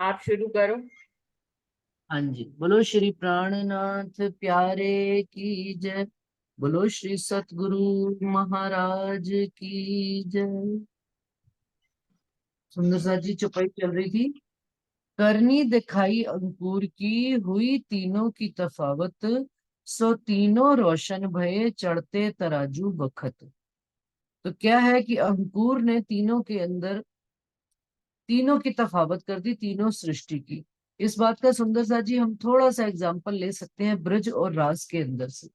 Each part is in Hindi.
आप शुरू करो। हाँ जी, बोलो श्री प्राणनाथ प्यारे की जय। बोलो श्री सतगुरु महाराज की जय। सुंदर सा जी चौपाई चल रही थी। करनी दिखाई अंकुर की, हुई तीनों की तफावत, सो तीनों रोशन भये चढ़ते तराजू बखत। तो क्या है कि अंकुर ने तीनों के अंदर तीनों की तफावत कर दी, तीनों सृष्टि की। इस बात का सुंदर सा जी हम थोड़ा सा एग्जाम्पल ले सकते हैं ब्रज और रास के अंदर से,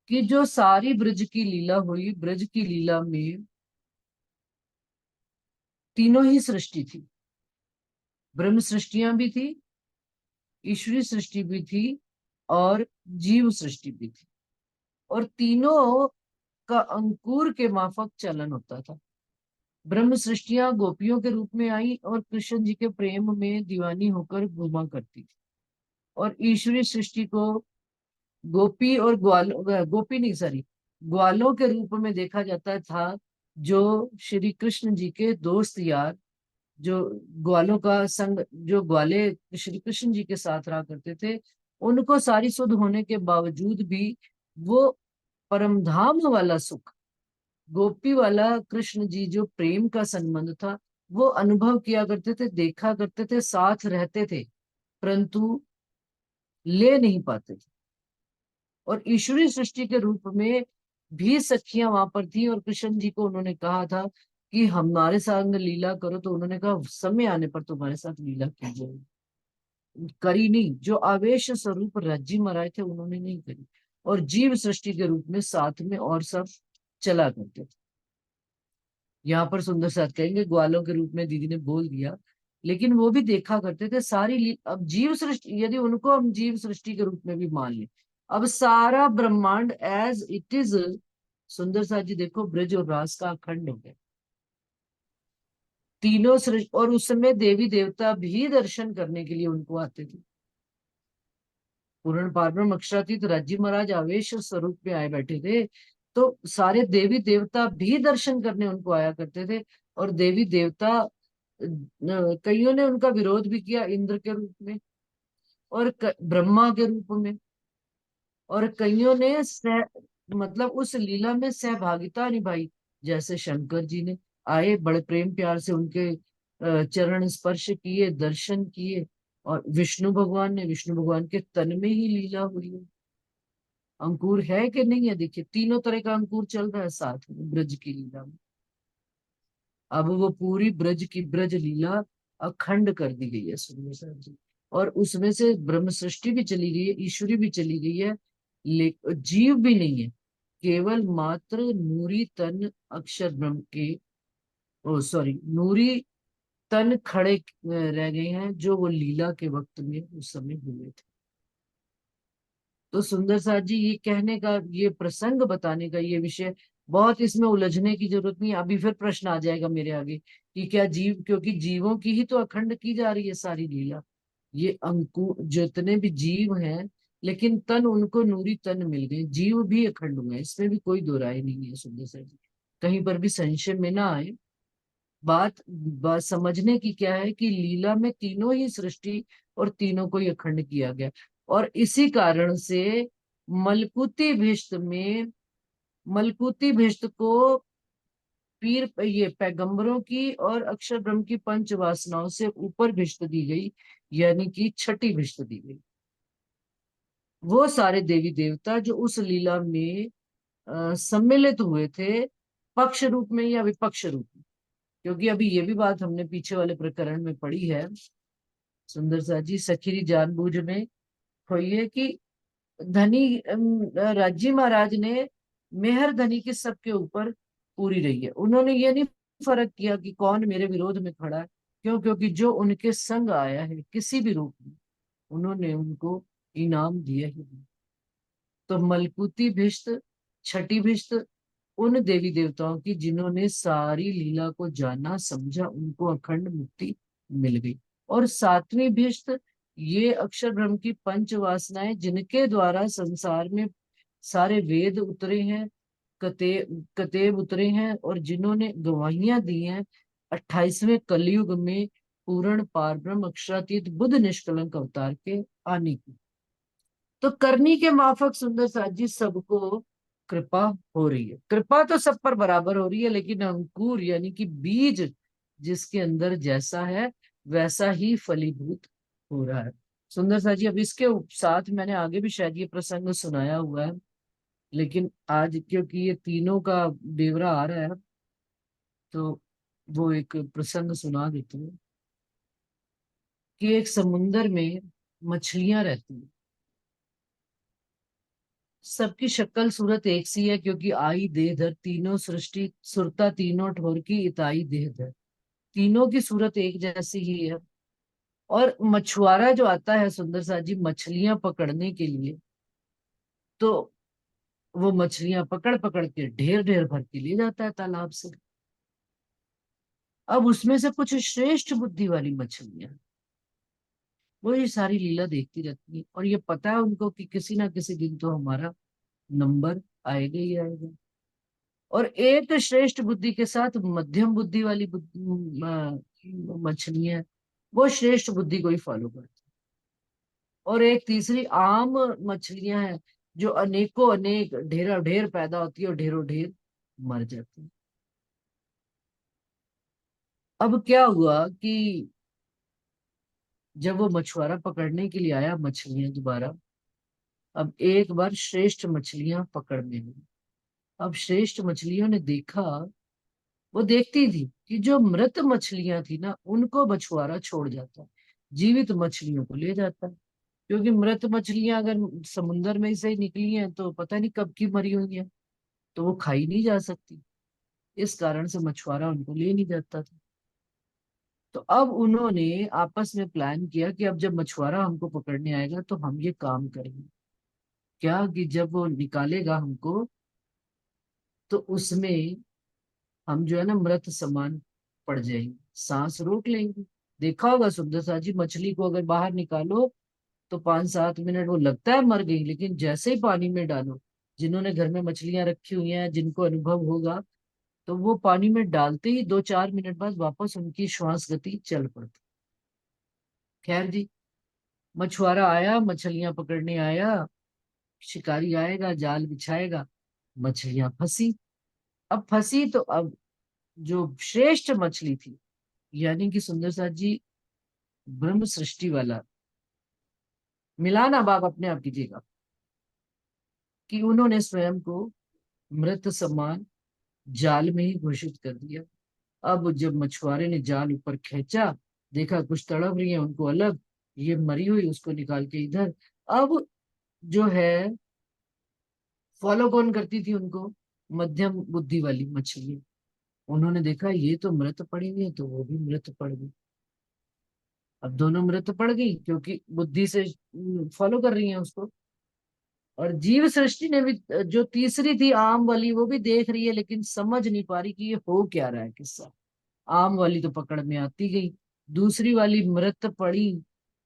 कि जो सारी ब्रज की लीला हुई, ब्रज की लीला में तीनों ही सृष्टि थी। ब्रह्म सृष्टियां भी थी, ईश्वरी सृष्टि भी थी, और जीव सृष्टि भी थी। और तीनों का अंकुर के माफक चलन होता था। ब्रह्म सृष्टियां गोपियों के रूप में आई और कृष्ण जी के प्रेम में दीवानी होकर घूमा करती थी। और ईश्वरी सृष्टि को गोपी और गोपी नहीं, सॉरी, ग्वालों के रूप में देखा जाता था, जो श्री कृष्ण जी के दोस्त यार, जो ग्वालों का संग, जो ग्वाले श्री कृष्ण जी के साथ रहा करते थे, उनको सारी सुध होने के बावजूद भी वो परम धाम वाला सुख, गोपी वाला कृष्ण जी जो प्रेम का संबंध था, वो अनुभव किया करते थे, देखा करते थे, साथ रहते थे, परंतु ले नहीं पाते थे। और ईश्वरी सृष्टि के रूप में भी सखियां वहां पर थी, और कृष्ण जी को उन्होंने कहा था कि हमारे संग लीला करो, तो उन्होंने कहा समय आने पर तुम्हारे साथ लीला की जाएगी। करी नहीं, जो आवेश स्वरूप राज्य महाराज थे उन्होंने नहीं करी। और जीव सृष्टि के रूप में साथ में और सब चला करते थे। यहाँ पर सुंदर साथ कहेंगे ग्वालों के रूप में दीदी ने बोल दिया, लेकिन वो भी देखा करते थे अब जीव सृष्टि, यदि उनको हम जीव सृष्टि के रूप में भी मान लें, अब सारा ब्रह्मांड एज इट इज, सुंदर सा जी देखो ब्रज और रास का अखंड हो गया। तीनों सृष्टि, और उस समय देवी देवता भी दर्शन करने के लिए उनको आते थे। पूर्ण पारब्रह्म अक्षरातीत राज्य महाराज आवेश स्वरूप में आए बैठे थे, तो सारे देवी देवता भी दर्शन करने उनको आया करते थे। और देवी देवता कईयों ने उनका विरोध भी किया, इंद्र के रूप में और ब्रह्मा के रूप में। और कईयों ने मतलब उस लीला में सहभागिता निभाई, जैसे शंकर जी ने आए, बड़े प्रेम प्यार से उनके चरण स्पर्श किए, दर्शन किए। और विष्णु भगवान के तन में ही लीला हुई है। अंकुर है कि नहीं है, देखिए तीनों तरह का अंकुर चल रहा है साथ में ब्रज की लीला में। अब वो पूरी ब्रज की ब्रज लीला अखंड कर दी गई है सुंदर सा जी। और उसमें से ब्रह्म सृष्टि भी चली गई है, ईश्वरी भी चली गई है, जीव भी नहीं है। केवल मात्र नूरी तन अक्षर ब्रह्म के, ओ सॉरी, नूरी तन खड़े रह गए हैं, जो वो लीला के वक्त में उस समय हुए थे। तो सुंदर साथ जी ये कहने का, ये प्रसंग बताने का, ये विषय बहुत, इसमें उलझने की जरूरत नहीं है। अभी फिर प्रश्न आ जाएगा मेरे आगे कि क्या जीव, क्योंकि जीवों की ही तो अखंड की जा रही है सारी लीला। ये अंकु जितने भी जीव हैं, लेकिन तन उनको नूरी तन मिल गए, जीव भी अखंड हुए हैं, इसमें भी कोई दो राय नहीं है सुंदर साथ जी। कहीं पर भी संशय में ना आए। बात समझने की क्या है कि लीला में तीनों ही सृष्टि और तीनों को ही अखंड किया गया। और इसी कारण से मलकुती भिष्ट में, मलकुती भिष्ट को पीर, ये पैगंबरों की और अक्षर ब्रह्म की पंच वासनाओं से ऊपर भिष्ट दी गई, यानी कि छठी भिष्ट दी गई। वो सारे देवी देवता जो उस लीला में सम्मिलित हुए थे, पक्ष रूप में या विपक्ष रूप में। क्योंकि अभी ये भी बात हमने पीछे वाले प्रकरण में पढ़ी है सुंदर सा जी, सखीरी जानबूझ में हुई है कि धनी राज्य महाराज ने मेहर धनी की सबके ऊपर पूरी रही है। उन्होंने ये नहीं फर्क किया कि कौन मेरे विरोध में खड़ा है, क्यों, क्योंकि जो उनके संग आया है किसी भी रूप में, उन्होंने उनको इनाम दिया ही नहीं। तो मलकुती भिष्ट, छठी भिष्ट, उन देवी देवताओं की जिन्होंने सारी लीला को जाना समझा, उनको अखंड मुक्ति मिल गई। और सातवीं भिष्ट, ये अक्षर ब्रह्म की पंच वासनाएं, जिनके द्वारा संसार में सारे वेद उतरे हैं, कतेब उतरे हैं, और जिन्होंने गवाहियां दी हैं 28वें कलयुग में पूर्ण पार ब्रह्म अक्षरातीत बुद्ध निष्कलंक अवतार के आने की। तो करनी के माफक सुंदर साथ जी सबको कृपा हो रही है। कृपा तो सब पर बराबर हो रही है, लेकिन अंकुर यानी कि बीज जिसके अंदर जैसा है वैसा ही फलीभूत हो रहा है। सुंदर साथ जी, अब इसके साथ मैंने आगे भी शायद ये प्रसंग सुनाया हुआ है, लेकिन आज क्योंकि ये तीनों का ब्यौरा आ रहा है तो वो एक प्रसंग सुना देती हूँ कि एक समुंदर में मछलियां रहती हैं। सबकी शक्ल सूरत एक सी है, क्योंकि आई देह धर तीनों सृष्टि सुरता तीनों ठोर की इताई देह धर। तीनों की सूरत एक जैसी ही है। और मछुआरा जो आता है सुंदर सा जी मछलियां पकड़ने के लिए, तो वो मछलियां पकड़ पकड़ के ढेर ढेर भर के ले जाता है तालाब से। अब उसमें से कुछ श्रेष्ठ बुद्धि वाली मछलियां, वो ये सारी लीला देखती रहती है, और ये पता है उनको कि किसी ना किसी दिन तो हमारा नंबर आएगा ही आएगा। और एक श्रेष्ठ बुद्धि के साथ मध्यम बुद्धि वाली मछलियां, वो श्रेष्ठ बुद्धि को ही फॉलो करती है। और एक तीसरी आम मछलियां हैं जो अनेकों अनेक ढेरों ढेर पैदा होती है और ढेरों ढेर मर जाती है। अब क्या हुआ कि जब वो मछुआरा पकड़ने के लिए आया मछलियां दोबारा, अब एक बार श्रेष्ठ मछलियां पकड़ने में, अब श्रेष्ठ मछलियों ने देखा, वो देखती थी कि जो मृत मछलियां थी ना उनको मछुआरा छोड़ जाता है, जीवित मछलियों को ले जाता है। क्योंकि मृत मछलियां अगर समुंदर में से ही निकली हैं तो पता नहीं कब की मरी हुई हैं, तो वो खाई नहीं जा सकती। इस कारण से मछुआरा उनको ले नहीं जाता था। तो अब उन्होंने आपस में प्लान किया कि अब जब मछुआरा हमको पकड़ने आएगा तो हम ये काम करेंगे क्या, कि जब वो निकालेगा हमको तो उसमें हम जो है ना मृत समान पड़ जाएंगे, सांस रोक लेंगे। देखा होगा सुंदर सा जी, मछली को अगर बाहर निकालो तो 5-7 मिनट वो लगता है मर गई, लेकिन जैसे ही पानी में डालो, जिन्होंने घर में मछलियां रखी हुई हैं जिनको अनुभव होगा, तो वो पानी में डालते ही 2-4 मिनट बाद वापस उनकी श्वास गति चल पड़ती। खैर जी, मछुआरा आया, मछलियां पकड़ने आया, शिकारी आएगा, जाल बिछाएगा, मछलियां फंसी। अब फंसी तो अब जो श्रेष्ठ मछली थी, यानी कि सुंदर साथ जी ब्रह्म सृष्टि वाला, मिलान अब आप अपने आप कीजिएगा, कि उन्होंने स्वयं को मृत समान जाल में ही घोषित कर दिया। अब जब मछुआरे ने जाल ऊपर खींचा, देखा कुछ तड़प रही है उनको अलग, ये मरी हुई उसको निकाल के इधर। अब जो है फॉलो कौन करती थी उनको, मध्यम बुद्धि वाली मछली। उन्होंने देखा ये तो मृत पड़ी हुई है, तो वो भी मृत पड़ गई। अब दोनों मृत पड़ गई क्योंकि बुद्धि से फॉलो कर रही है उसको। और जीव सृष्टि ने भी, जो तीसरी थी आम वाली, वो भी देख रही है लेकिन समझ नहीं पा रही कि ये हो क्या रहा है किस्सा। आम वाली तो पकड़ में आती गई, दूसरी वाली मृत पड़ी,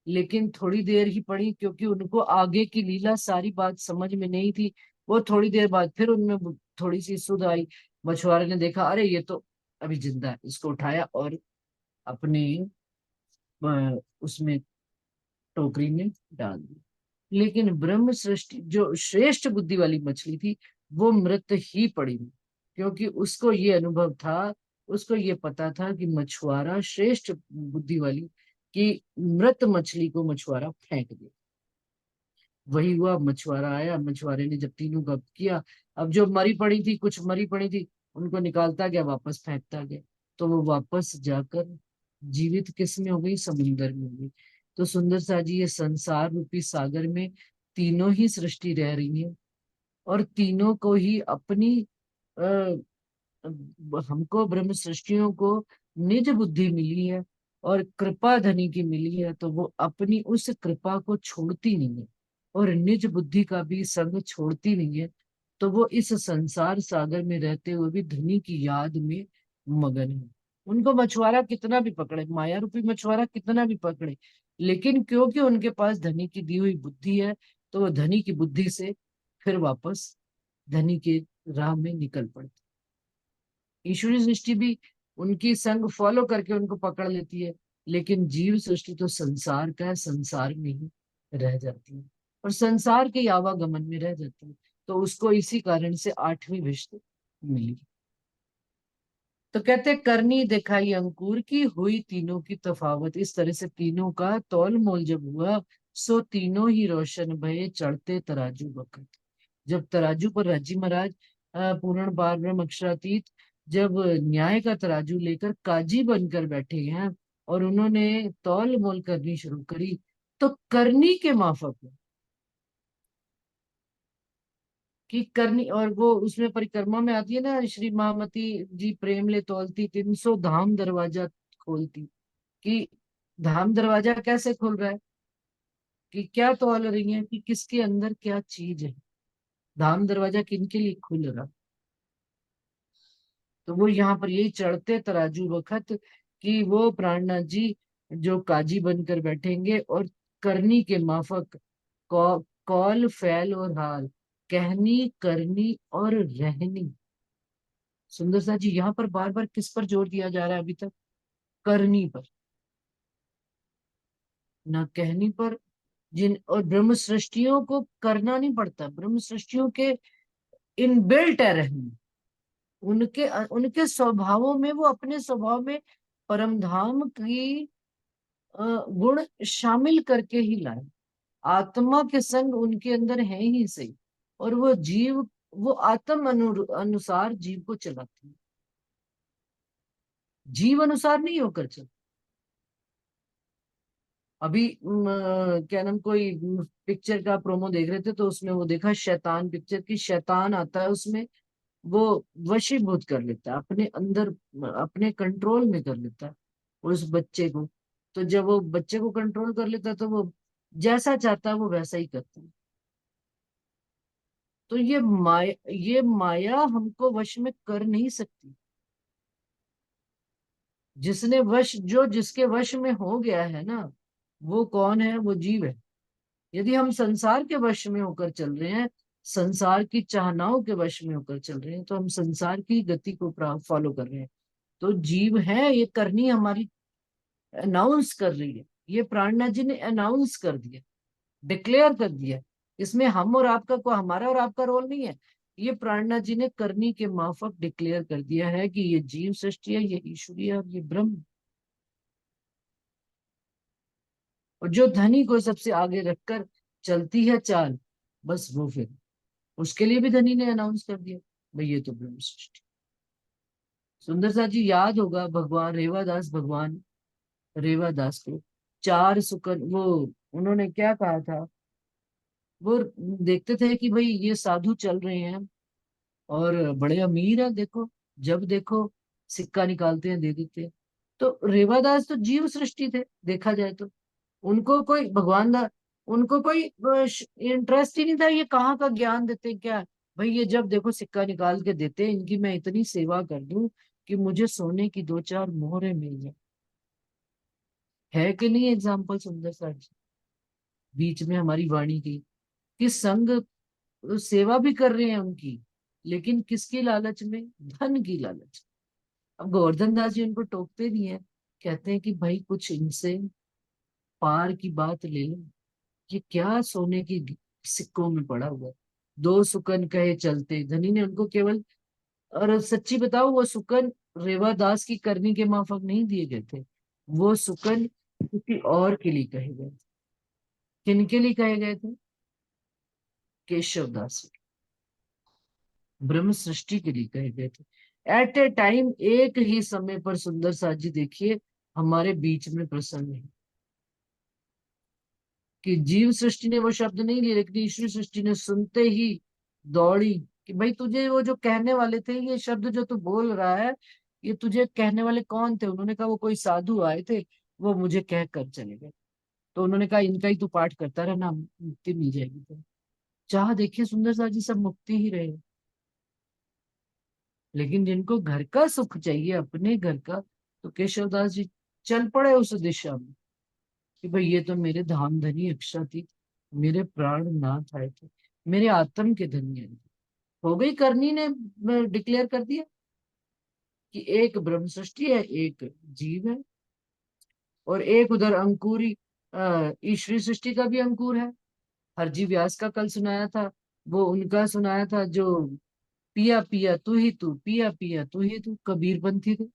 लेकिन थोड़ी देर ही पड़ी क्योंकि उनको आगे की लीला सारी बात समझ में नहीं थी। वो थोड़ी देर बाद फिर उनमें थोड़ी सी सुध आई। मछुआरे ने देखा अरे ये तो अभी जिंदा है, इसको उठाया और अपने उसमें टोकरी में डाल दी। लेकिन ब्रह्म सृष्टि जो श्रेष्ठ बुद्धि वाली मछली थी, वो मृत ही पड़ी थी, क्योंकि उसको ये अनुभव था, उसको ये पता था कि मछुआरा श्रेष्ठ बुद्धि वाली, कि मृत मछली को मछुआरा फेंक दे। वही हुआ, मछुआरा आया, मछुआरे ने जब तीनों का किया, अब जो मरी पड़ी थी, कुछ मरी पड़ी थी, उनको निकालता गया, वापस फेंकता गया, तो वो वापस जाकर जीवित किस में हो गई, समुंदर में हो गई। तो सुंदर सा जी ये संसार रूपी सागर में तीनों ही सृष्टि रह रही है, और तीनों को ही अपनी आ, हमको ब्रह्म सृष्टियों को निज बुद्धि मिली है और कृपा धनी की मिली है, तो वो अपनी उस कृपा को छोड़ती नहीं है और निज बुद्धि का भी संग छोड़ती नहीं है। तो वो इस संसार सागर में रहते हुए भी धनी की याद में मगन है। उनको मछुआरा कितना भी पकड़े, माया रूपी मछुआरा कितना भी पकड़े, लेकिन क्योंकि उनके पास धनी की दी हुई बुद्धि है, तो वो धनी की बुद्धि से फिर वापस धनी के राह में निकल पड़ते। ईश्वरीय सृष्टि भी उनकी संग फॉलो करके उनको पकड़ लेती है, लेकिन जीव सृष्टि तो संसार का है, संसार में ही रह जाती है और संसार के आवागमन में रह जाती है। तो उसको इसी कारण से 8वीं विष्णु मिली। तो कहते करनी दिखाई अंकुर की, हुई तीनों की तफावत। इस तरह से तीनों का तौल मोल जब हुआ, सो तीनों ही रोशन भये चढ़ते तराजू बखत। जब तराजू पर राजी महाराज पूर्ण पार ब्रह्म अक्षरातीत जब न्याय का तराजू लेकर काजी बनकर बैठे हैं और उन्होंने तौल मोल करनी शुरू करी, तो करनी के माफक कि करनी, और वो उसमें परिक्रमा में आती है ना, श्री महामती जी प्रेम ले तौलती 300 धाम दरवाजा खोलती। कि धाम दरवाजा कैसे खुल रहा है, कि क्या तौल रही है, कि किसके अंदर क्या चीज है। धाम दरवाजा किनके लिए खुल रहा। तो वो यहाँ पर यही चढ़ते तराजू वखत कि वो प्राणनाथ जी जो काजी बनकर बैठेंगे और करनी के माफक कौल फैल और हाल, कहनी करनी और रहनी। सुंदर सा जी यहाँ पर बार बार किस पर जोर दिया जा रहा है अभी तक? करनी पर, ना कहनी पर। जिन और ब्रह्म सृष्टियों को करना नहीं पड़ता, ब्रह्म सृष्टियों के इनबिल्ट है रहनी। उनके उनके स्वभावों में, वो अपने स्वभाव में परम धाम की गुण शामिल करके ही लाए। आत्मा के संग उनके अंदर है ही सही, और वो जीव, वो आत्म अनुसार जीव को चलाती है, जीव अनुसार नहीं होकर चल। अभी क्या नाम, कोई पिक्चर का प्रोमो देख रहे थे, तो उसमें वो देखा शैतान पिक्चर की, शैतान आता है उसमें, वो वशीभूत कर लेता है अपने अंदर, अपने कंट्रोल में कर लेता है उस बच्चे को। तो जब वो बच्चे को कंट्रोल कर लेता है तो वो जैसा चाहता है वो वैसा ही करता है। तो ये माया हमको वश में कर नहीं सकती। जिसने वश, जो जिसके वश में हो गया है ना, वो कौन है? वो जीव है। यदि हम संसार के वश में होकर चल रहे हैं, संसार की चाहनाओं के वश में होकर चल रहे हैं, तो हम संसार की गति को फॉलो कर रहे हैं। तो जीव है, ये करनी हमारी अनाउंस कर रही है। ये प्राणनाथ जी ने अनाउंस कर दिया, डिक्लेयर कर दिया। इसमें हम और आपका को, हमारा और आपका रोल नहीं है। ये प्राणनाथ जी ने करनी के माफक डिक्लेयर कर दिया है कि ये जीव सृष्टि है, ये ईश्वरीय है और ये ब्रह्म। और जो धनी को सबसे आगे रखकर चलती है चाल, बस वो फिर उसके लिए भी धनी ने अनाउंस कर दिया, भाई ये तो ब्रह्म सृष्टि। सुंदर सा जी याद होगा, भगवान रेवादास, भगवान रेवादास को चार सुकन, वो उन्होंने क्या कहा था? वो देखते थे कि भाई ये साधु चल रहे हैं और बड़े अमीर है, देखो, जब देखो सिक्का निकालते हैं दे देते हैं। तो रेवादास तो जीव सृष्टि थे देखा जाए तो, उनको कोई भगवान दा, उनको कोई इंटरेस्ट ही नहीं था ये कहाँ का ज्ञान देते क्या। भाई ये जब देखो सिक्का निकाल के देते हैं, इनकी मैं इतनी सेवा कर दूं कि मुझे सोने की 2-4 मोहरें मिल जाए। है कि नहीं एग्जाम्पल सुंदर सा जी? बीच में हमारी वाणी की कि संग सेवा भी कर रहे हैं उनकी, लेकिन किसकी लालच में? धन की लालच। अब गोवर्धन दास जी उनको टोकते भी हैं, कहते हैं कि भाई कुछ इनसे पार की बात ले लो, ये क्या सोने की सिक्कों में पड़ा हुआ है। दो सुकन कहे चलते, धनी ने उनको केवल, और सच्ची बताओ वो सुकन रेवादास की करनी के माफक नहीं दिए गए थे। वो सुकन किसी और के लिए कहे गए थे। किनके लिए कहे गए थे? केशव दास, ब्रह्म सृष्टि के लिए कहे गए थे। एट ए टाइम, एक ही समय पर सुंदर साथ जी देखिए हमारे बीच में प्रसन्न है। कि जीव सृष्टि ने वो शब्द नहीं लिए, लेकिन ईश्वरी सृष्टि ने सुनते ही दौड़ी कि भाई तुझे वो जो कहने वाले थे, ये शब्द जो तू बोल रहा है, ये तुझे कहने वाले कौन थे? उन्होंने कहा वो कोई साधु आए थे, वो मुझे कह कर चले गए। तो उन्होंने कहा इनका ही तू पाठ करता रहना, मुक्ति मिल जाएगी। तो चाह देखिए सुंदर सा जी, सब मुक्ति ही रहे। लेकिन जिनको घर का सुख चाहिए, अपने घर का, तो केशवदास जी चल पड़े उस दिशा में कि भाई ये तो मेरे धाम धनी अक्षरातीत, मेरे प्राण नाथ आए थे, मेरे आत्म के धनी आए थे। हो गई, करनी ने डिक्लेयर कर दिया कि एक ब्रह्म सृष्टि है, एक जीव है। और एक उधर अंकुरी ईश्वरी सृष्टि का भी अंकुर है। हरजी व्यास का कल सुनाया था, वो उनका सुनाया था जो पिया पिया तू ही तू, पिया पिया तू ही तू, कबीरपंथी थे,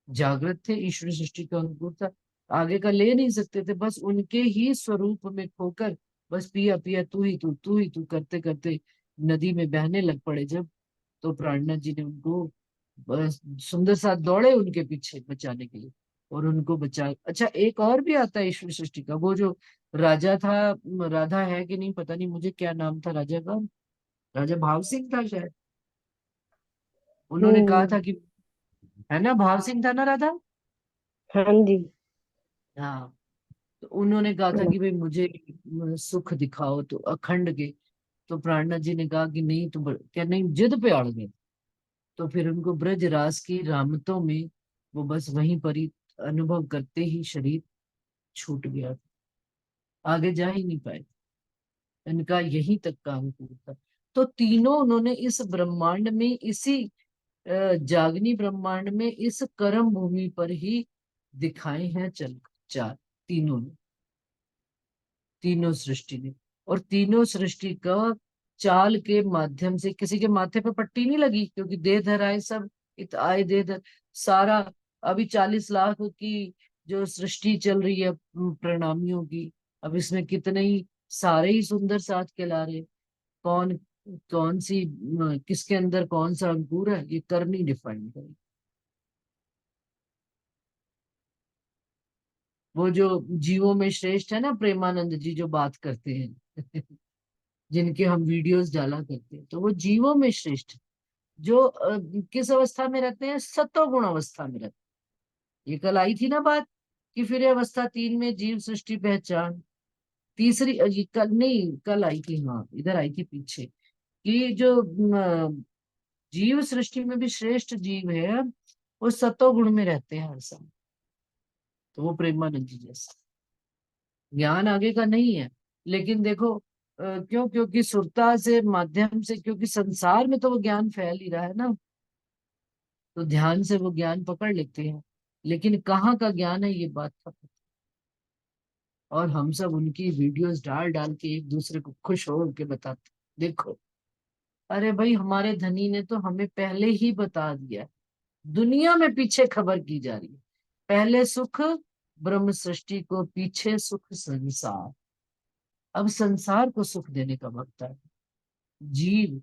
जागृत थे, ईश्वरी सृष्टि का अंकुर था, आगे का ले नहीं सकते थे, बस उनके ही स्वरूप में खोकर बस पिया पिया तू ही तू, तू ही तू करते करते नदी में बहने लग पड़े जब, तो प्राणनाथ जी ने उनको बस सुंदर साथ दौड़े उनके पीछे बचाने के लिए, और उनको बचा। अच्छा, एक और भी आता है ईश्वर सृष्टि का, वो जो राजा था, राधा है कि नहीं पता नहीं मुझे, क्या नाम था राजा का, राजा भाव सिंह था शायद, उन्होंने कहा हम्म। था कि, है ना, भाव सिंह था ना राधा। हाँ जी। हाँ, तो उन्होंने कहा था हाँ। कि भाई मुझे सुख दिखाओ, तो अखंड के, तो प्राणनाथ जी ने कहा कि नहीं, तो क्या नहीं, जिद पे अड़ गए। तो फिर उनको ब्रज रास की रामतों में वो बस वहीं पर ही अनुभव करते ही शरीर छूट गया, आगे जा ही नहीं पाए, इनका यहीं तक का अंकुर था। तो तीनों उन्होंने इस ब्रह्मांड में, इसी जागनी ब्रह्मांड में, इस कर्म भूमि पर ही दिखाए हैं चल चार, तीनों ने, तीनों सृष्टि ने। और तीनों सृष्टि का चाल के माध्यम से, किसी के माथे पे पट्टी नहीं लगी, क्योंकि दे धर आए सब, इत आए दे धर, सारा। अभी 40 लाख की जो सृष्टि चल रही है प्रणामियों की, अब इसमें कितने ही सारे ही सुंदर साथ कहला रहे, कौन कौन सी किसके अंदर कौन सा अंकुर है, ये करनी डिफाइन करे। वो जो जीवों में श्रेष्ठ है ना, प्रेमानंद जी जो बात करते हैं जिनके हम वीडियोस डाला करते हैं, तो वो जीवों में श्रेष्ठ है, जो किस अवस्था में रहते हैं, सतो गुण अवस्था में रहते हैं। ये कल आई थी ना बात, कि फिर ये अवस्था 3 में जीव सृष्टि पहचान, तीसरी ये कल नहीं, कल आई थी, हाँ इधर आई थी पीछे, कि जो जीव सृष्टि में भी श्रेष्ठ जीव है, वो सतो गुण में रहते हैं हर समय, तो वो प्रेमानंद जी जैसा। ज्ञान आगे का नहीं है, लेकिन देखो क्यों, क्योंकि सुरता से माध्यम से, क्योंकि संसार में तो वो ज्ञान फैल ही रहा है ना, तो ध्यान से वो ज्ञान पकड़ लेते हैं, लेकिन कहाँ का ज्ञान है ये बात का पता। और हम सब उनकी वीडियोस डाल डाल के एक दूसरे को खुश हो के बताते, देखो, अरे भाई हमारे धनी ने तो हमें पहले ही बता दिया, दुनिया में पीछे खबर की जा रही है, पहले सुख ब्रह्म सृष्टि को, पीछे सुख संसार, अब संसार को सुख देने का वक्त है। जीव,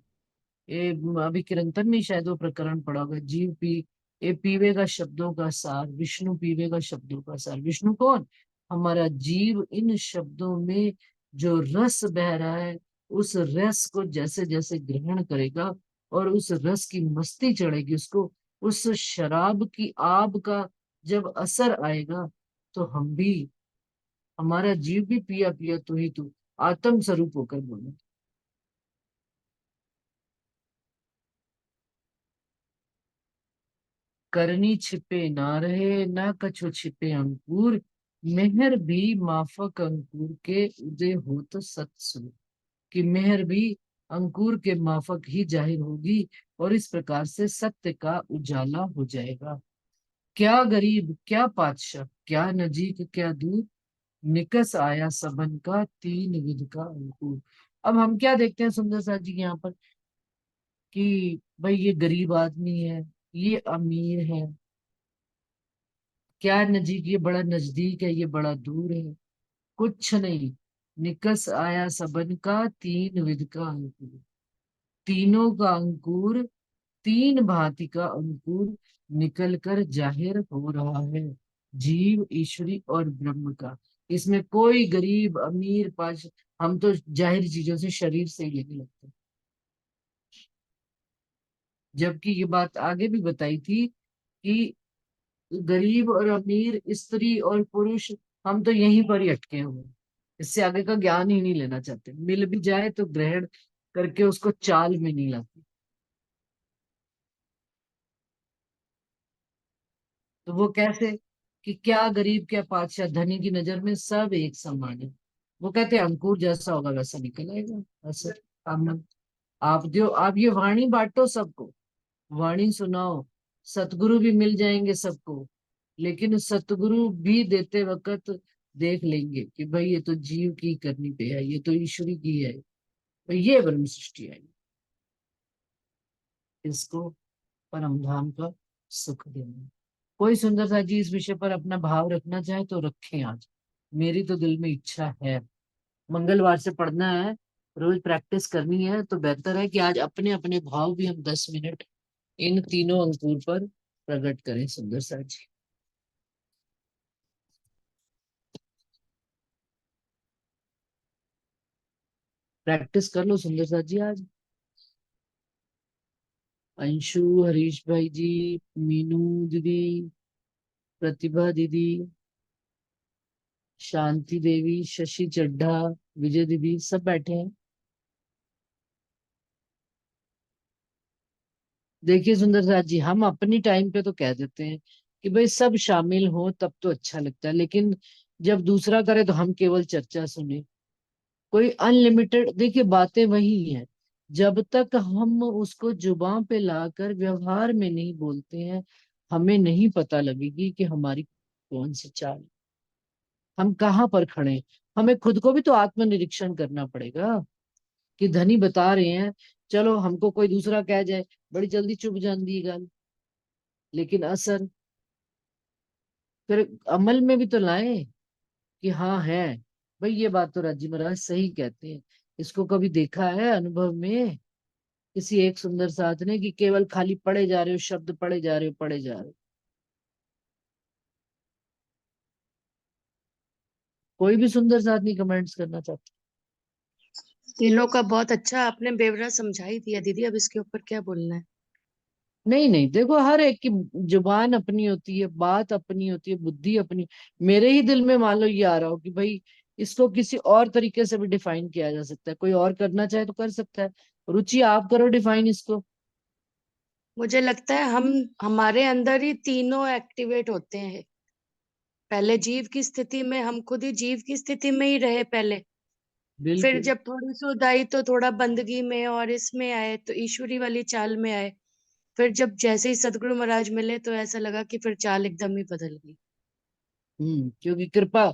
ये अभी किरंतन में शायद वो प्रकरण पड़ा होगा, जीव पी, ये पीवेगा शब्दों का सार, विष्णु पीवेगा शब्दों का सार। विष्णु कौन, हमारा जीव, इन शब्दों में जो रस बह रहा है, उस रस को जैसे जैसे ग्रहण करेगा, और उस रस की मस्ती चढ़ेगी उसको, उस शराब की आब का जब असर आएगा, तो हम भी, हमारा जीव भी पिया पिया तू ही तू आत्म स्वरूप होकर बोले। करनी छिपे ना रहे, ना कछु छिपे अंकुर, मेहर भी माफक अंकुर के, उदय हो तो सत्सु, कि मेहर भी अंकुर के माफक ही जाहिर होगी, और इस प्रकार से सत्य का उजाला हो जाएगा। क्या गरीब क्या पातशाह, क्या नजीक क्या दूर, निकस आया सबन का, तीन विध का अंकुर। अब हम क्या देखते हैं सुंदर सा जी यहाँ पर, कि भाई ये गरीब आदमी है, ये अमीर है, क्या नजीक, ये बड़ा नजदीक है, ये बड़ा दूर है, कुछ नहीं, निकस आया सबन का, तीन विध का अंकुर, तीनों का अंकुर, तीन भांति का अंकुर निकल कर जाहिर हो रहा है, जीव ईश्वरी और ब्रह्म का। इसमें कोई गरीब अमीर पाश, हम तो जाहिर चीजों से, शरीर से ही लेने लगते हैं, जबकि ये बात आगे भी बताई थी कि गरीब और अमीर, स्त्री और पुरुष, हम तो यहीं पर ही अटके हुए हैं, इससे आगे का ज्ञान ही नहीं लेना चाहते, मिल भी जाए तो ग्रहण करके उसको चाल में नहीं लाते। तो वो कैसे, कि क्या गरीब क्या पातशाह, धनी की नजर में सब एक समान है, वो कहते हैं अंकुर जैसा होगा वैसा निकल आएगा, ऐसे। हम, आप जो, आप ये वाणी बांटो सबको, वाणी सुनाओ, सतगुरु भी मिल जाएंगे सबको, लेकिन सतगुरु भी देते वक्त देख लेंगे कि भाई ये तो जीव की करनी पे है, ये तो ईश्वरी की है, तो ये ब्रह्म सृष्टि है, इसको परम धाम का सुख देना। कोई सुंदरता जी इस विषय पर अपना भाव रखना चाहे तो रखें आज। मेरी तो दिल में इच्छा है, मंगलवार से पढ़ना है, रोज प्रैक्टिस करनी है, तो बेहतर है कि आज अपने अपने भाव भी हम 10 मिनट इन तीनों अंकुर पर प्रकट करें। सुंदर सा जी प्रैक्टिस कर लो सुंदर सा जी आज। अंशु, हरीश भाई जी, मीनू दीदी, प्रतिभा दीदी, शांति देवी, शशि चड्ढा, विजय दीदी, सब बैठे हैं। देखिए सुंदर साथ जी, हम अपनी टाइम पे तो कह देते हैं कि भाई सब शामिल हो तब तो अच्छा लगता है, लेकिन जब दूसरा करे तो हम केवल चर्चा सुने। कोई अनलिमिटेड, देखिए बातें वही हैं, जब तक हम उसको जुबान पे लाकर व्यवहार में नहीं बोलते हैं, हमें नहीं पता लगेगी कि हमारी कौन सी चाल है, हम कहाँ पर खड़े हैं। हमें खुद को भी तो आत्मनिरीक्षण करना पड़ेगा कि धनी बता रहे हैं, चलो हमको कोई दूसरा कह जाए, बड़ी जल्दी चुप जाती है गल, लेकिन असर फिर अमल में भी तो लाए कि हाँ है। भाई ये बात तो राजी महाराज सही कहते हैं, इसको कभी देखा है अनुभव में किसी एक सुंदर साथ ने कि केवल खाली पढ़े जा रहे हो, शब्द पढ़े जा रहे हो, पढ़े जा रहे हो? कोई भी सुंदर साथ नहीं कमेंट्स करना चाहता? तीनों का बहुत अच्छा आपने बेवरा समझा ही दिया दीदी, अब इसके ऊपर क्या बोलना है। नहीं नहीं, देखो हर एक की जुबान अपनी होती है, बात अपनी होती है, बुद्धि अपनी। मेरे ही दिल में मान लो ये आ रहा हो कि भाई इसको किसी और तरीके से भी डिफाइन किया जा सकता है, कोई और करना चाहे तो कर सकता है। रुचि आप करो डिफाइन इसको। मुझे लगता है हम हमारे अंदर ही तीनों एक्टिवेट होते हैं। पहले जीव की स्थिति में हम खुद ही जीव की स्थिति में ही रहे पहले, फिर बिल्कुल जब थोड़ी सुधाई तो थोड़ा बंदगी में और इसमें आए तो ईश्वरी वाली चाल में आए। फिर जब जैसे ही सदगुरु महाराज मिले तो ऐसा लगा कि फिर चाल एकदम ही बदल गई। क्योंकि कृपा,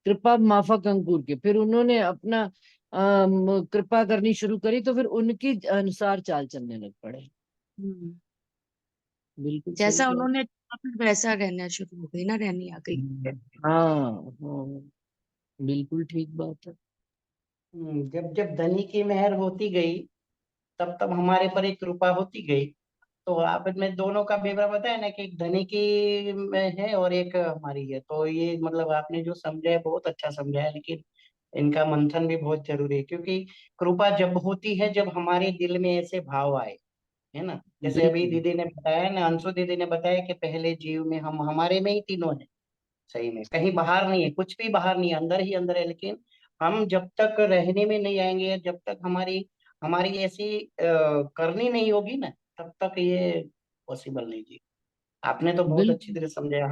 कृपा माफक अंकुर के, फिर उन्होंने अपना कृपा करनी शुरू करी तो फिर उनकी अनुसार चाल चलने लग पड़े। हम्म। बिल्कुल सही जैसा कह रहे उन्होंने फिर वैसा रहना शुरू हो गई ना, रहनी आ गई। हाँ हाँ, बिल्कुल ठीक बात है। जब जब धनी की मेहर होती गई, तब तब हमारे पर एक कृपा होती गई। तो आपने दोनों का ब्यौरा बताया ना कि एक धनी की में है और एक हमारी है, तो ये मतलब आपने जो समझा है बहुत अच्छा समझा है, लेकिन इनका मंथन भी बहुत जरूरी है, क्योंकि कृपा जब होती है जब हमारे दिल में ऐसे भाव आए, है ना। जैसे अभी बिल्कुल दीदी ने बताया ना, अंशु दीदी ने बताया कि पहले जीव में हम हमारे में ही तीनों है, सही में कहीं बाहर नहीं है, कुछ भी बाहर नहीं है, अंदर ही अंदर है। लेकिन हम जब तक रहने में नहीं आएंगे, जब तक हमारी हमारी ऐसी करनी नहीं होगी ना, तब तक ये पॉसिबल नहीं जी। आपने तो बहुत अच्छी बिल्कुल। तरह समझाया,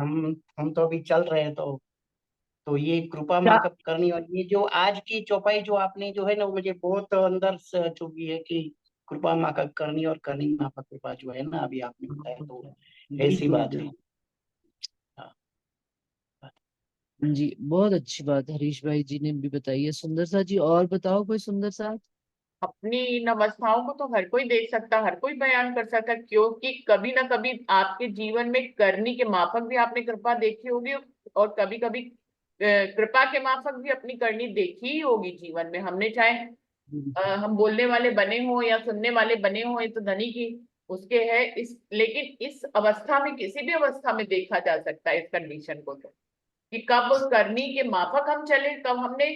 हम तो अभी चल रहे हैं, तो ये कृपा क्या माकअप करनी, और ये जो आज की चौपाई जो आपने जो है ना, वो मुझे बहुत अंदर से चुभी है कि कृपा माकअप करनी और करनी मापक कृपा जो है ना, अभी आपने बताया, तो ऐसी बिल्कुल बात है। बिल्कुल हाँ। जी, बहुत अच्छी बात हरीश भाई जी ने भी बताई है। सुंदर सा जी और बताओ कोई सुंदर सा। अपनी इन अवस्थाओं को तो हर कोई देख सकता, हर कोई बयान कर सकता, क्योंकि कभी ना कभी आपके जीवन में करनी के माफक भी आपने कृपा देखी होगी, और कभी कभी कृपा के माफक भी अपनी करनी देखी ही होगी जीवन में। हमने चाहे हम बोलने वाले बने हो या सुनने वाले बने हो, ये तो धनी की उसके है इस, लेकिन इस अवस्था में किसी भी अवस्था में देखा जा सकता है इस कंडीशन को, तो कि कब करनी के माफक हम चले, कब हमने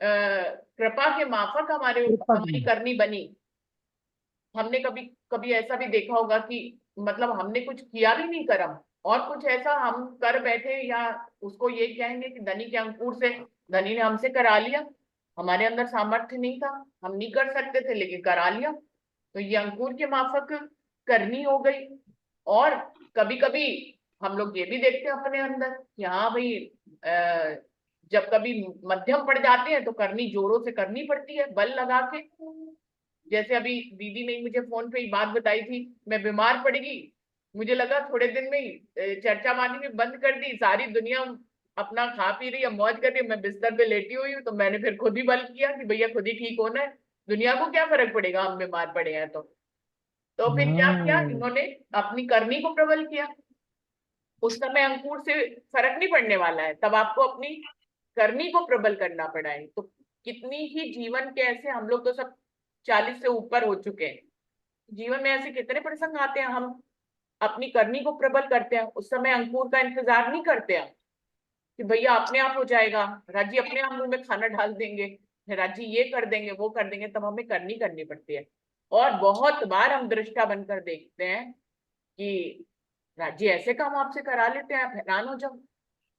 कृपा के माफक हमारे कृपा हमारी की। करनी बनी। हमने कभी कभी ऐसा भी देखा होगा कि मतलब हमने कुछ किया भी नहीं कर्म, और कुछ ऐसा हम कर बैठे, या उसको ये कहेंगे कि धनी के अंकुर से धनी ने हमसे करा लिया, हमारे अंदर सामर्थ्य नहीं था, हम नहीं कर सकते थे लेकिन करा लिया, तो ये अंकुर के माफक करनी हो गई। और कभी कभी हम लोग ये भी देखते हैं अपने अंदर कि हाँ भाई, जब कभी मध्यम पड़ जाते हैं तो करनी जोरों से करनी पड़ती है, बल लगा के। जैसे अभी दीदी ने मुझे फोन पे ही बात बताई थी, मैं बीमार पड़ गई, मुझे लगा थोड़े दिन में ही चर्चा मारनी भी बंद कर दी, सारी दुनिया अपना खा पी रही है, मौज कर रही है, मैं बिस्तर पे लेटी हुई हूँ। तो मैंने फिर खुद ही बल किया कि भैया खुद ही ठीक होना है, दुनिया को क्या फर्क पड़ेगा हम बीमार पड़े हैं तो फिर क्या किया हाँ इन्होंने, अपनी करनी को प्रबल किया। उस समय अंकुर से फर्क नहीं पड़ने वाला है, तब आपको अपनी करनी को प्रबल करना पड़ा है। तो कितनी ही जीवन के ऐसे, हम लोग तो सब 40 से ऊपर हो चुके हैं, जीवन में ऐसे कितने प्रसंग आते हैं, हम अपनी करनी को प्रबल करते हैं, उस समय अंकुर का इंतजार नहीं करते हैं कि भैया अपने आप हो जाएगा, राजी अपने आप मुंह में खाना डाल देंगे, राजी ये कर देंगे वो कर देंगे, तब हमें करनी पड़ती है। और बहुत बार हम दृष्टा बनकर देखते हैं कि राजी ऐसे काम आपसे करा लेते हैं, आप हैरान हो जाओ,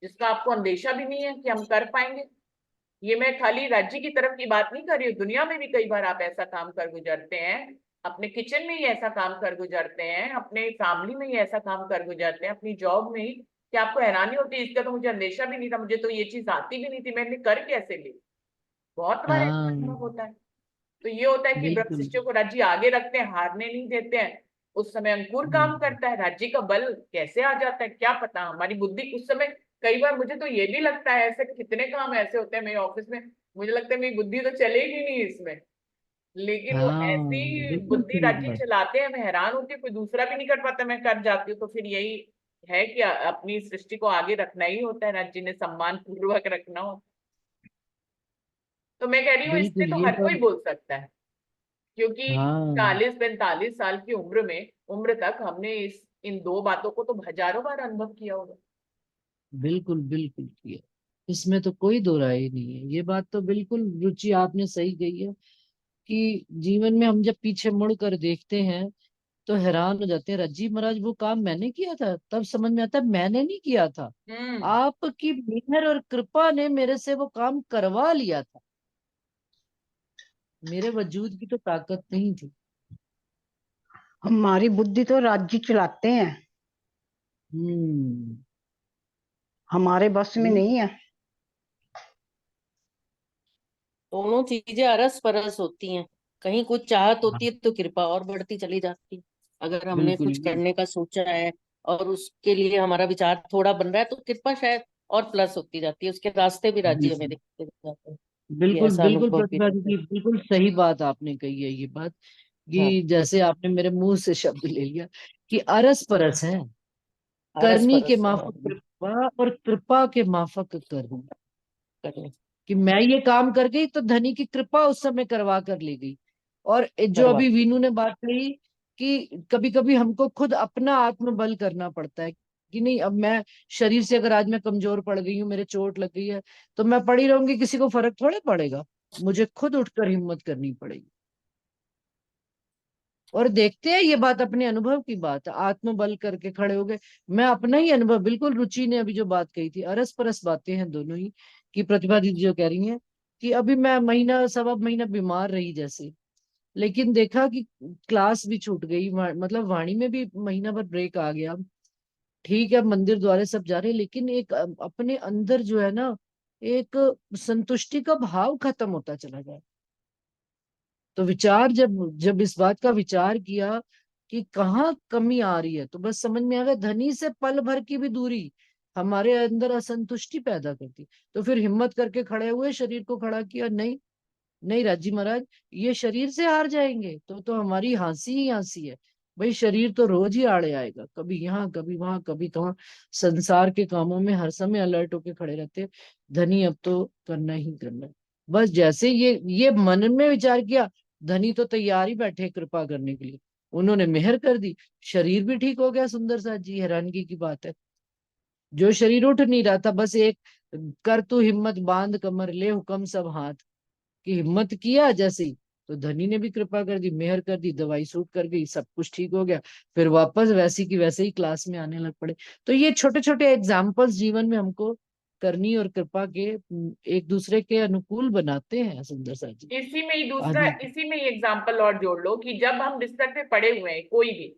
जिसका आपको अंदेशा भी नहीं है कि हम कर पाएंगे। ये मैं खाली राज्य की तरफ की बात नहीं कर रही हूँ, दुनिया में भी कई बार आप ऐसा काम कर गुजरते हैं, अपने किचन में ही ऐसा काम कर गुजरते हैं, अपने फैमिली में ही ऐसा काम कर गुजरते हैं, अपनी जॉब में ही, कि आपको हैरानी होती है इसका तो मुझे अंदेशा भी नहीं था, मुझे तो ये चीज आती भी नहीं थी, मैंने कर कैसे ली। बहुत बार ऐसा हाँ अनुभव होता है। तो ये होता है कि ब्रह्म बिल्कुल। शिष्यों को राज्य आगे रखते हैं, हारने नहीं देते हैं। उस समय अंकुर काम हम्म, करता है, राज्य का बल कैसे आ जाता है क्या पता, हमारी बुद्धि उस समय, कई बार मुझे तो ये भी लगता है, ऐसे कितने काम ऐसे होते हैं मेरे ऑफिस में, मुझे लगता है मेरी बुद्धि तो चलेगी नहीं इसमें, लेकिन वो हाँ ऐसी बिल्कुल बुद्धि सही राज्य बात। चलाते हैं, मैं हैरान होती हूँ, कोई दूसरा भी नहीं कर पाता, मैं कर जाती हूँ। तो फिर यही है कि अपनी सृष्टि को आगे रखना ही होता है, राज्य ने सम्मान पूर्वक रखना हो। तो मैं कह रही हूँ इससे बिल्कुल तो ये हर तो। कोई बोल सकता है, क्योंकि हाँ 40-45 साल की उम्र तक हमने इस इन दो बातों को तो हजारों बार अनुभव किया होगा। बिल्कुल बिल्कुल किया, इसमें तो कोई दो राय नहीं है। ये बात तो बिल्कुल रुचि आपने सही कही है कि जीवन में हम जब पीछे मुड़ कर देखते हैं तो हैरान हो जाते हैं, रज्जी महाराज वो काम मैंने किया था, तब समझ में आता है मैंने नहीं किया था, हम्म। आपकी मेहर और कृपा ने मेरे से वो काम करवा लिया था, मेरे वजूद की तो ताकत नहीं थी। हमारी बुद्धि तो राज्य चलाते हैं, हम्म। हमारे बस में नहीं है। दोनों चीजें अरस परस होती हैं, कहीं कुछ चाहत होती है तो कृपा और बढ़ती चली जाती है। अगर हमने बिल्कुल कुछ करने का सोचा है और उसके लिए हमारा विचार थोड़ा बन रहा है तो कृपा शायद और प्लस होती जाती है, उसके रास्ते भी राज्य हमें बिल्कुल दिखते जाते हैं। ये बिल्कुल ऐसा बिल्कुल अनुभव भी प्रतिभा होता है। दीदी, बिल्कुल सही बात आपने कही है। ये बात हाँ, कि जैसे आपने मेरे मुंह से शब्द ले लिया कि अरस परस है, अरस करनी के परस है माफक कृपा और कृपा के माफक करनी। करने कि मैं ये काम कर गई तो धनी की कृपा उस समय करवा कर ले गई। और जो करवा अभी के। वीनू ने बात कही कि कभी कभी हमको खुद अपना आत्मबल करना पड़ता है कि नहीं, अब मैं शरीर से अगर आज मैं कमजोर पड़ गई हूँ, मेरे चोट लग गई है, तो मैं पड़ी रहूंगी, किसी को फर्क थोड़े पड़ेगा, मुझे खुद उठकर हिम्मत करनी पड़ेगी। और देखते हैं, ये बात अपने अनुभव की बात है, आत्मबल करके खड़े हो गए। मैं अपना ही अनुभव, बिल्कुल रुचि ने अभी जो बात कही थी, अरस परस बातें हैं दोनों ही, कि प्रतिभा दीदी जो कह रही हैं कि अभी मैं महीना सवा महीना बीमार रही जैसे, लेकिन देखा कि क्लास भी छूट गई, मतलब वाणी में भी महीना भर ब्रेक आ गया। ठीक है, अब मंदिर द्वारे सब जा रहे हैं, लेकिन एक अपने अंदर जो है ना, एक संतुष्टि का भाव खत्म होता चला गया। तो विचार जब जब इस बात का विचार किया कि कहाँ कमी आ रही है, तो बस समझ में आ गया धनी से पल भर की भी दूरी हमारे अंदर असंतुष्टि पैदा करती। तो फिर हिम्मत करके खड़े हुए, शरीर को खड़ा किया, नहीं नहीं राजी महाराज, ये शरीर से हार जाएंगे तो हमारी हंसी ही हंसी है। भाई शरीर तो रोज ही आड़े आएगा, कभी यहाँ कभी वहां कभी कहाँ, संसार के कामों में हर समय अलर्ट होके खड़े रहते हैं। धनी अब तो करना ही करना है। बस जैसे ये मन में विचार किया, धनी तो तैयार ही बैठे कृपा करने के लिए, उन्होंने मेहर कर दी, शरीर भी ठीक हो गया। सुंदर सा जी, हैरानगी की बात है, जो शरीर उठ नहीं रहा था, बस एक कर तू हिम्मत बांध कमर ले हुक्म सब हाथ की हिम्मत किया जैसे ही, तो धनी ने भी कृपा कर दी, मेहर कर दी, दवाई सूट कर गई, सब कुछ ठीक हो गया। फिर वापस वैसी की वैसे ही क्लास में आने लग पड़े। तो ये छोटे छोटे एग्जाम्पल्स जीवन में हमको करनी और कृपा के एक दूसरे के अनुकूल बनाते हैं, सुंदर सा जी। आगे। इसी में एग्जाम्पल और जोड़ लो कि जब हम बिस्तर पे पड़े हुए हैं कोई भी,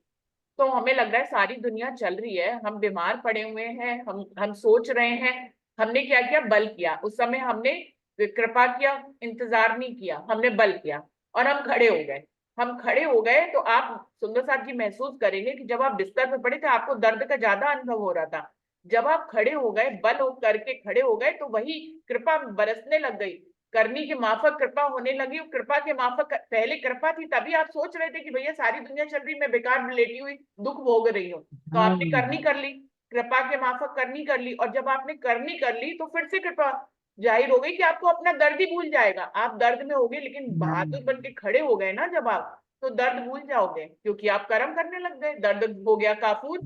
तो हमें लग रहा है सारी दुनिया चल रही है, हम बीमार पड़े हुए हैं, हम सोच रहे हैं, हमने क्या किया, बल किया। उस समय हमने कृपा किया, इंतजार नहीं किया, हमने बल किया और हम खड़े हो गए। हम खड़े हो गए तो आप सुंदर साथ जी महसूस करेंगे कि जब आप बिस्तर पे पड़े थे आपको दर्द का ज्यादा अनुभव हो रहा था, जब आप खड़े हो गए, बल हो करके खड़े हो गए, तो वही कृपा बरसने लग गई, करनी के माफक कृपा होने लगी। कृपा के माफक पहले कृपा थी, तभी आप सोच रहे थे कि भैया सारी दुनिया चल रही, मैं बेकार लेटी हुई दुख भोग रही हूँ, तो आपने करनी कर ली, कृपा के माफक करनी कर ली, और जब आपने करनी कर ली तो फिर से कृपा जाहिर हो गई कि आपको अपना दर्द ही भूल जाएगा। आप दर्द में होगे, लेकिन बहादुर बन के खड़े हो गए ना जब आप, तो दर्द भूल जाओगे, क्योंकि आप कर्म करने लग गए, दर्द हो गया काफूर।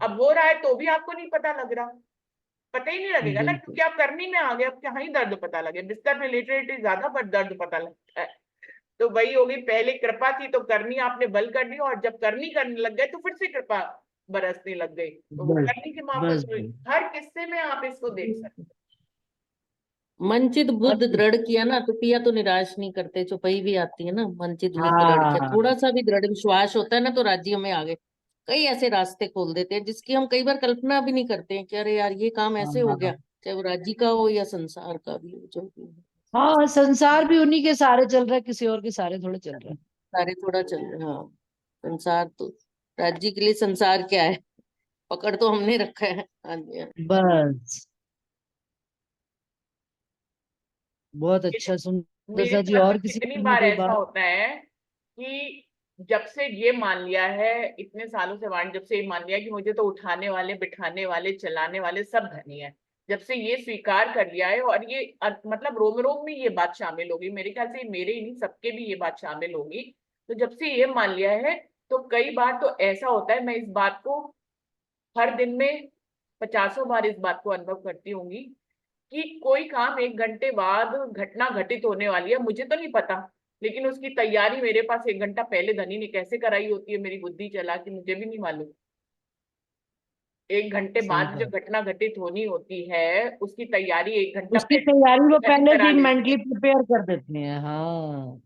अब हो रहा है तो भी आपको नहीं पता लग रहा, पता ही नहीं लगेगा ना, बिल्कुल। क्योंकि आप करनी में आ गए, अब कहाँ ही दर्द पता लगे, बिस्तर में लेटे लेटे ज्यादा पर दर्द पता लगता है। तो वही होगी, पहले कृपा थी तो करनी आपने बल कर दी, और जब करनी करने लग गए तो फिर से कृपा बरसने लग गई, तो वो बस करनी के माफक बस हुई। हर किस्से में आप इसको देख सकते बस। हैं। मनचित बुद्ध अब दृढ़ किया ना तो पिया तो निराश नहीं करते, चौपाई भी आती है ना, मनचित बुद्ध दृढ़ किया, हाँ, थोड़ा सा भी दृढ़ विश्वास होता है ना तो राज्य में आगे कई ऐसे रास्ते खोल देते हैं जिसकी हम कई बार कल्पना भी नहीं करते हैं कि अरे यार ये काम ऐसे हो गया, हाँ, चाहे वो राज्य का हो या संसार का भी हो, जो भी हो। हाँ, संसार भी उन्हीं के सारे चल रहा है, किसी और के सारे थोड़े चल रहा है। सारे थोड़ा चल रहे हैं, हाँ। संसार तो राज्य के लिए संसार क्या है, पकड़ तो हमने रखा है। हाँ जी, हाँ। बस बहुत अच्छा, सुंदर मेरे सा जी। साथ तो और किसी कितनी के मन में बार कोई ऐसा बात? होता है कि जब से ये मान लिया है, इतने सालों से जब से ये मान लिया कि मुझे तो उठाने वाले, बिठाने वाले, चलाने वाले सब धनी है, जब से ये स्वीकार कर लिया है, और ये मतलब रोम रोम में ये बात शामिल होगी, मेरे ख्याल से मेरे ही नहीं सबके भी ये बात शामिल होगी। तो जब से ये मान लिया है, तो कई बार तो ऐसा होता है, मैं इस बात को हर दिन में पचासों बार इस बात को अनुभव करती होंगी, कि कोई काम 1 घंटे बाद घटना घटित होने वाली है, मुझे तो नहीं पता, लेकिन उसकी तैयारी मेरे पास 1 घंटा पहले धनी ने कैसे कराई होती है, मेरी बुद्धि चला कि मुझे भी नहीं मालूम। 1 घंटे सही बाद जो बात। घटना घटित होनी होती है, उसकी तैयारी 1 घंटा उसकी पहले तैयारी वो धनी पहले से करा ही लेते मेंटली हैं। प्रिपेयर कर देते हैं। हाँ,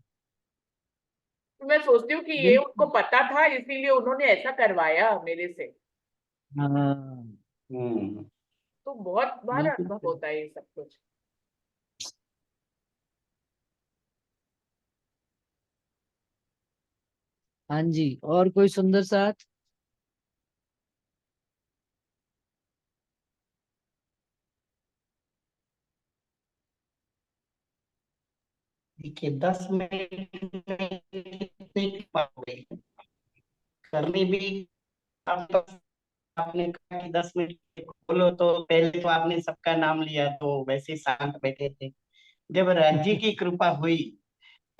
तो मैं सोचती हूँ कि ये उनको बिल्कुल। पता था, इसीलिए उन्होंने ऐसा करवाया मेरे से। हाँ, हम्म। तो बहुत बार बिल्कुल अनुभव सही। होता है ये सब कुछ। हाँ जी, और कोई सुंदर साथ? देखिए 10 मिनट में नहीं पाओगे, करनी भी। आपने कहा कि 10 मिनट खोलो, तो पहले तो आपने सबका नाम लिया तो वैसे शांत बैठे थे। जब राज्य की कृपा हुई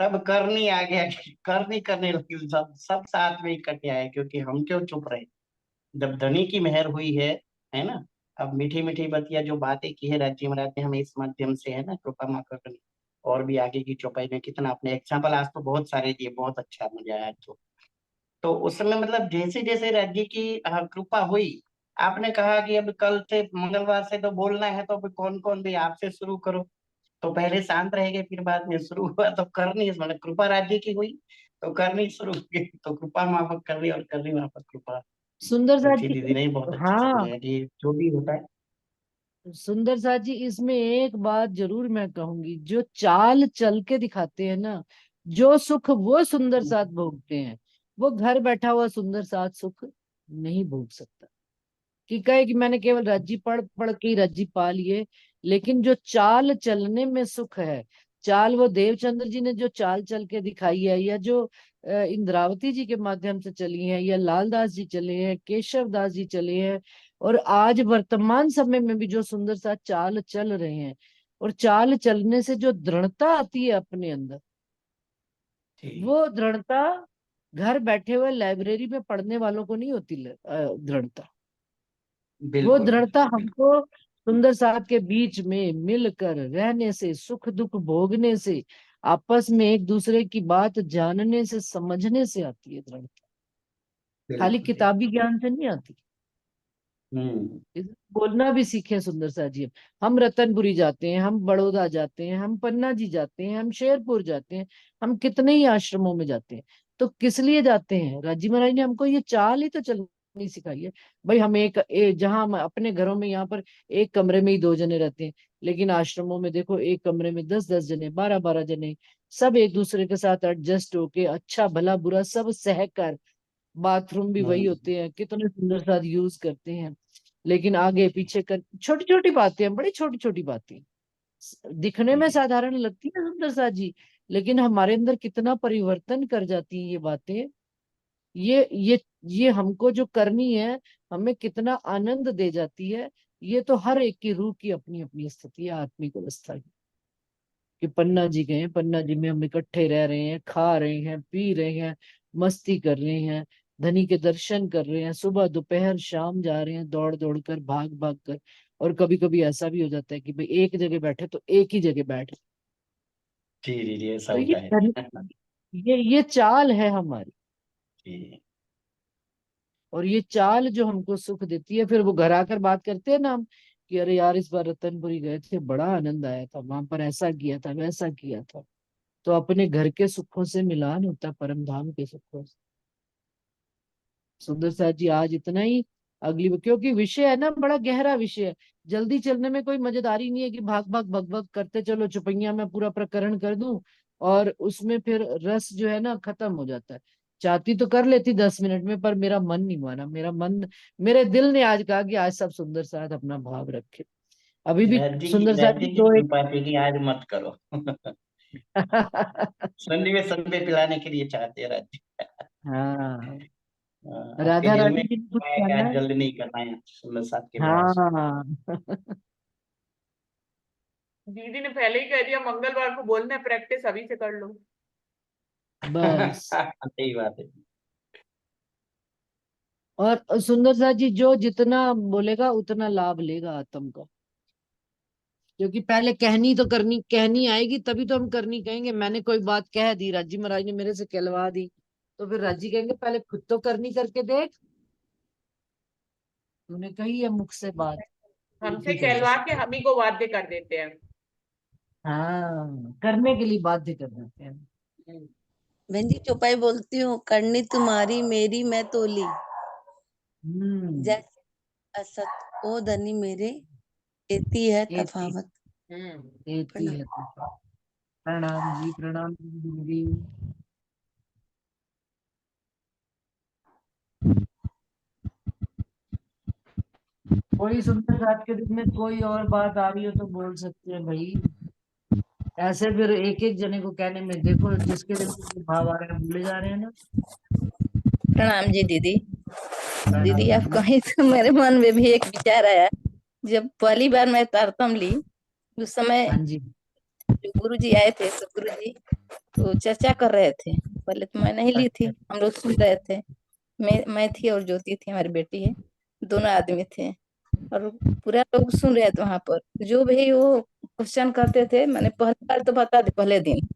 तब करनी आ गया, करनी करने लगी, सब सब साथ में इकट्ठे आए, क्योंकि हम क्यों चुप रहे। जब धनी की मेहर हुई है ना। अब मीठी मीठी बतिया जो बातें की है राज्य महाराज ने हमें इस माध्यम से, है ना, कृपा माँ करनी। और भी आगे की चौपाई में कितना अपने एग्जाम्पल आज तो बहुत सारे दिए, बहुत अच्छा मजा आया। तो उस समय मतलब जैसे जैसे राज्य की कृपा हुई, आपने कहा कि अब कल से मंगलवार से तो बोलना है, तो अब कौन कौन भी आपसे शुरू करो। तो पहले शांत रह गए, फिर बाद में शुरू हुआ, तो करनी मतलब कृपा राज्य की हुई, तो करनी शुरू हुई, तो कृपा माफक करनी और करनी माफक कृपा। सुंदर तो साथ थी दीदी जी। ने बहुत अच्छे से हाँ, समझाया कि जो भी होता है। सुंदर साथ जी, इसमें एक बात जरूर मैं कहूंगी, जो चाल चल के दिखाते हैं ना, जो सुख वो सुंदर साथ भोगते हैं, वो घर बैठा हुआ सुंदर साथ सुख नहीं भोग सकता। कि कहे कि मैंने केवल रज्जी पढ़ पढ़ के ही रज्जी पा लिए, लेकिन जो चाल चलने में सुख है, चाल वो देवचंद्र जी ने जो चाल चल के दिखाई है, या जो इंद्रावती जी के माध्यम से चली है, या लालदास जी चले हैं, केशव दास जी चले हैं, और आज वर्तमान समय में भी जो सुंदर सा चाल चल रहे हैं, और चाल चलने से जो दृढ़ता आती है अपने अंदर, ठीक। वो दृढ़ता घर बैठे हुए लाइब्रेरी में पढ़ने वालों को नहीं होती। दृढ़ता, वो बिल्कुल दृढ़ता बिल्कुल बिल्कुल। हमको सुंदर साथ के बीच में मिलकर रहने से, सुख दुख भोगने से, आपस में एक दूसरे की बात जानने से, समझने से आती है दृढ़ता। खाली बिल्कुल बिल्कुल। किताबी ज्ञान से नहीं आती। हम्म। बोलना भी सीखे सुंदर सा जी। हम रतनपुरी जाते हैं, हम बड़ौदा जाते हैं, हम पन्ना जी जाते हैं, हम शेरपुर जाते हैं, हम कितने ही आश्रमों में जाते हैं, तो किस लिए जाते हैं? राजी महाराज ने हमको ये चाल ही तो चल नहीं सिखाई है। भाई हम जहाँ हम अपने घरों में यहाँ पर एक कमरे में ही 2 जने रहते हैं, लेकिन आश्रमों में देखो एक कमरे में 10-10 जने, 12-12 जने, सब एक दूसरे के साथ एडजस्ट होके अच्छा भला बुरा सब सहकर, बाथरूम भी वही होते हैं, कितने सुंदर साथ यूज करते हैं। लेकिन आगे पीछे कर छोटी छोटी बातें हैं, बड़ी छोटी छोटी बातें दिखने में साधारण लगती है सुंदर सा जी, लेकिन हमारे अंदर कितना परिवर्तन कर जाती है ये बातें। ये हमको जो करनी है, हमें कितना आनंद दे जाती है। ये तो हर एक की रूह की अपनी अपनी स्थिति है, आत्मिक अवस्था की। कि पन्ना जी गए, पन्ना जी में हम इकट्ठे रह रहे हैं, खा रहे हैं, पी रहे हैं, मस्ती कर रहे हैं, धनी के दर्शन कर रहे हैं, सुबह दोपहर शाम जा रहे हैं, दौड़ दौड़ कर, भाग भाग कर। और कभी कभी ऐसा भी हो जाता है कि भाई एक जगह बैठे तो एक ही जगह बैठ। जी जी जी, ऐसा तो होता है। ये चाल है हमारी। जी और ये चाल जो हमको सुख देती है, फिर वो घर आकर बात करते हैं ना हम, कि अरे यार इस बार रतनपुरी गए थे, बड़ा आनंद आया था, वहां पर ऐसा किया था, वैसा किया था। तो अपने घर के सुखों से मिलान होता है परम धाम के सुखों से। सुंदर साथ जी आज इतना ही। क्योंकि विषय है ना, बड़ा गहरा विषय है। जल्दी चलने में कोई मजेदारी नहीं है कि भाग भाग भग भग करते चलो, चुपैया में पूरा प्रकरण कर दूं और उसमें फिर रस जो है ना खत्म हो जाता है। चाहती तो कर लेती 10 मिनट में, पर मेरा मन नहीं माना, मेरे दिल ने आज कहा कि आज सब सुंदर साथ अपना भाव रखे। अभी भी सुंदर साथ राज्य जी की दो एक कृपा थी कि आज मत करो। संडे में संडे पिलाने के लिए चाहते हैं राज्य। हाँ, आपके राधा दिल में रानी जी ने कुछ है कि कहना आज है। जल्द नहीं करना है सुंदर साथ के विवाह से। हाँ। दीदी ने पहले ही कह दिया मंगलवार को बोलना है, प्रैक्टिस अभी से कर लो। बस। सही बात है। और सुंदर सा जी जो जितना बोलेगा उतना लाभ लेगा आत्म का। क्योंकि पहले कहनी तो करनी, कहनी आएगी तभी तो हम करनी कहेंगे। मैंने कोई बात कह दी, राजी महाराज ने मेरे से कहलवा दी, तो फिर राजी कहेंगे पहले खुद तो करनी करके देख, तूने कही है मुख से बात, फिर हमसे की कहलवा करेगी। के हम ही को बाध्य कर देते हैं। हाँ, करने के लिए बाध्य कर देते हैं। बहन जी चौपाई बोलती हूँ, करनी तुम्हारी मेरी मैं तोली, हम्म। जैसे असत ओ धनी मेरे, एती है एती तफावत। एती है तो। प्रणाम जी, प्रणाम जी। कोई सुंदर साथ के दिन में कोई और बात आ रही हो तो बोल सकते हैं भाई। ऐसे फिर एक एक जने को कहने में देखो, जिसके दिल में जो भाव आ रहे हैं भूले जा रहे हैं ना। प्रणाम जी दीदी। प्रणाम दीदी आप जी। कहीं तो मेरे मन में भी एक विचार आया। जब पहली बार मैं तारतम ली, उस समय हाँ जी। जो गुरु जी आए थे, सतगुरु जी, तो चर्चा कर रहे थे। पहले तो मैं नहीं ली थी, अच्छा। हम लोग सुन रहे थे। मैं थी और ज्योति थी, हमारी बेटी है, दोनों आदमी थे और पूरा लोग सुन रहे थे। वहां पर जो भी वो क्वेश्चन करते थे, मैंने पहली बार तो बता दी पहले दिन